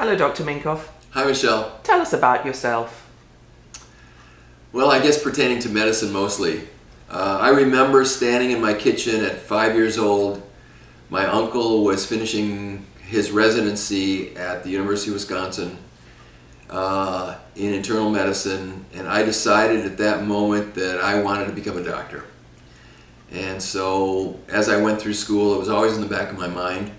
Hello, Dr. Minkoff. Hi, Michelle. Tell us about yourself. Well, I guess pertaining to medicine mostly. I remember standing in my kitchen at 5 years old. My uncle was finishing his residency at the University of Wisconsin in internal medicine, and I decided at that moment that I wanted to become a doctor. And so as I went through school, it was always in the back of my mind.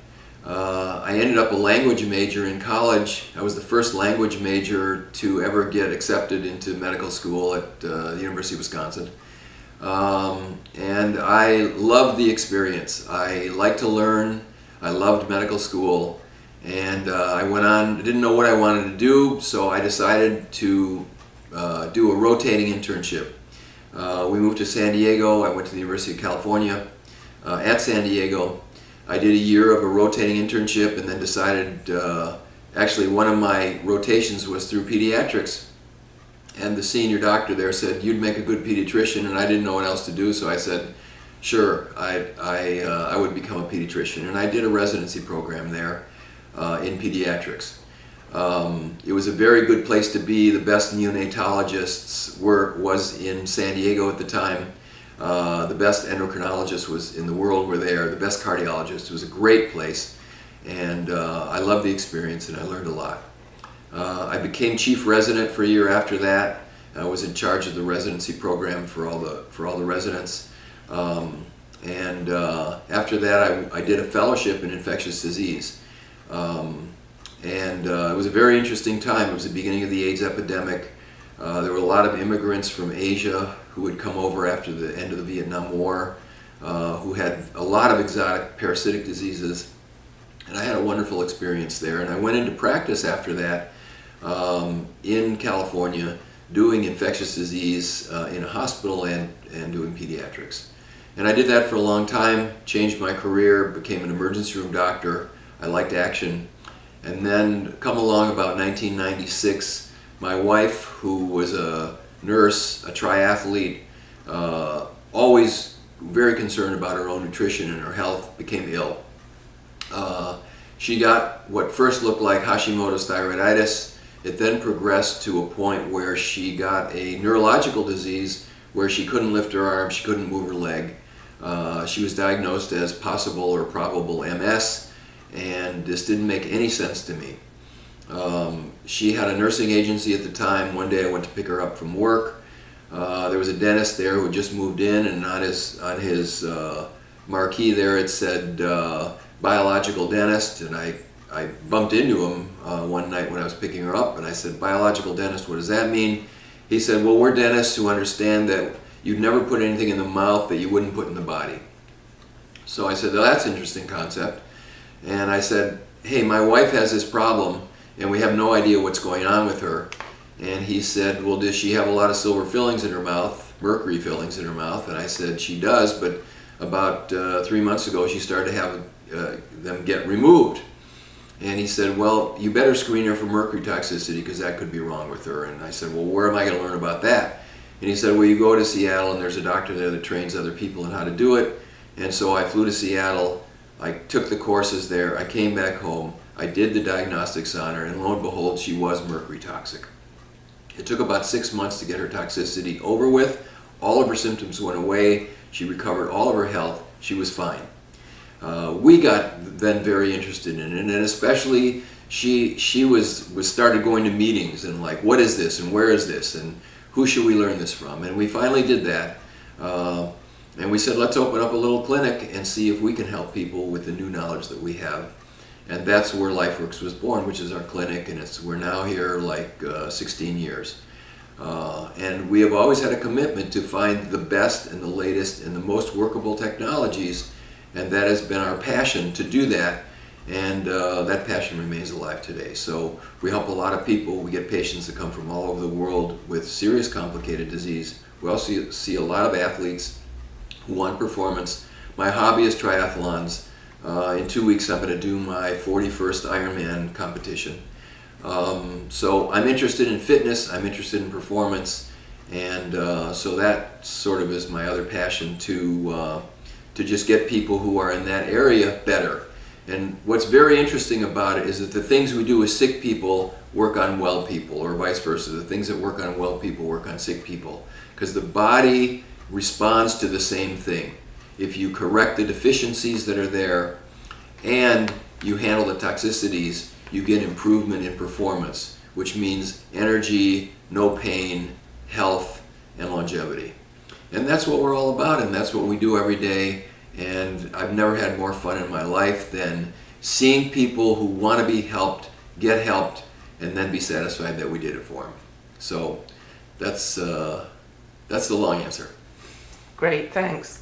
I ended up a language major in college. I was the first language major to ever get accepted into medical school at the University of Wisconsin. And I loved the experience. I liked to learn. I loved medical school. And I went on, didn't know what I wanted to do, so I decided to do a rotating internship. We moved to San Diego. I went to the University of California at San Diego. I did a year of a rotating internship and then decided, actually one of my rotations was through pediatrics. And the senior doctor there said, you'd make a good pediatrician, and I didn't know what else to do, so I said, sure, I would become a pediatrician. And I did a residency program there in pediatrics. It was a very good place to be. The best neonatologists was in San Diego at the time. The best endocrinologist was in the world were there. The best cardiologist. It was a great place, and I loved the experience, and I learned a lot. I became chief resident for a year after that. I was in charge of the residency program for all the residents, and after that I did a fellowship in infectious disease. And it was a very interesting time. It was the beginning of the AIDS epidemic. There were a lot of immigrants from Asia who had come over after the end of the Vietnam War, who had a lot of exotic parasitic diseases. And I had a wonderful experience there. And I went into practice after that in California, doing infectious disease in a hospital and doing pediatrics. And I did that for a long time, changed my career, became an emergency room doctor. I liked action. And then come along about 1996, my wife, who was a nurse, a triathlete, always very concerned about her own nutrition and her health, became ill. She got what first looked like Hashimoto's thyroiditis. It then progressed to a point where she got a neurological disease where she couldn't lift her arm, she couldn't move her leg. She was diagnosed as possible or probable MS. And this didn't make any sense to me. She had a nursing agency at the time. One day I went to pick her up from work. There was a dentist there who had just moved in, and on his marquee there it said biological dentist, and I bumped into him one night when I was picking her up, and I said, biological dentist, what does that mean? He said, well, we're dentists who understand that you'd never put anything in the mouth that you wouldn't put in the body. So I said, well, that's an interesting concept. And I said, hey, my wife has this problem and we have no idea what's going on with her. And he said, well, does she have a lot of silver fillings in her mouth, mercury fillings in her mouth? And I said, she does, but about 3 months ago she started to have them get removed. And he said, well, you better screen her for mercury toxicity because that could be wrong with her. And I said, well, where am I going to learn about that? And he said, well, you go to Seattle and there's a doctor there that trains other people in how to do it. And so I flew to Seattle. I took the courses there, I came back home, I did the diagnostics on her, and lo and behold, she was mercury toxic. It took about 6 months to get her toxicity over with. All of her symptoms went away, she recovered all of her health, she was fine. We got then very interested in it, and especially she started going to meetings and like, what is this, and where is this, and who should we learn this from? And we finally did that. And we said, let's open up a little clinic and see if we can help people with the new knowledge that we have. And that's where LifeWorks was born, which is our clinic, and we're now here like 16 years. And we have always had a commitment to find the best and the latest and the most workable technologies, and that has been our passion to do that, and that passion remains alive today. So we help a lot of people. We get patients that come from all over the world with serious complicated disease. We also see a lot of athletes who want performance. My hobby is triathlons. In 2 weeks I'm going to do my 41st Ironman competition. So I'm interested in fitness, I'm interested in performance, and so that sort of is my other passion to just get people who are in that area better. And what's very interesting about it is that the things we do with sick people work on well people, or vice versa. The things that work on well people work on sick people. Because the body responds to the same thing. If you correct the deficiencies that are there and you handle the toxicities, you get improvement in performance, which means energy, no pain, health, and longevity. And that's what we're all about, and that's what we do every day. And I've never had more fun in my life than seeing people who want to be helped, get helped, and then be satisfied that we did it for them. So that's the long answer. Great, thanks.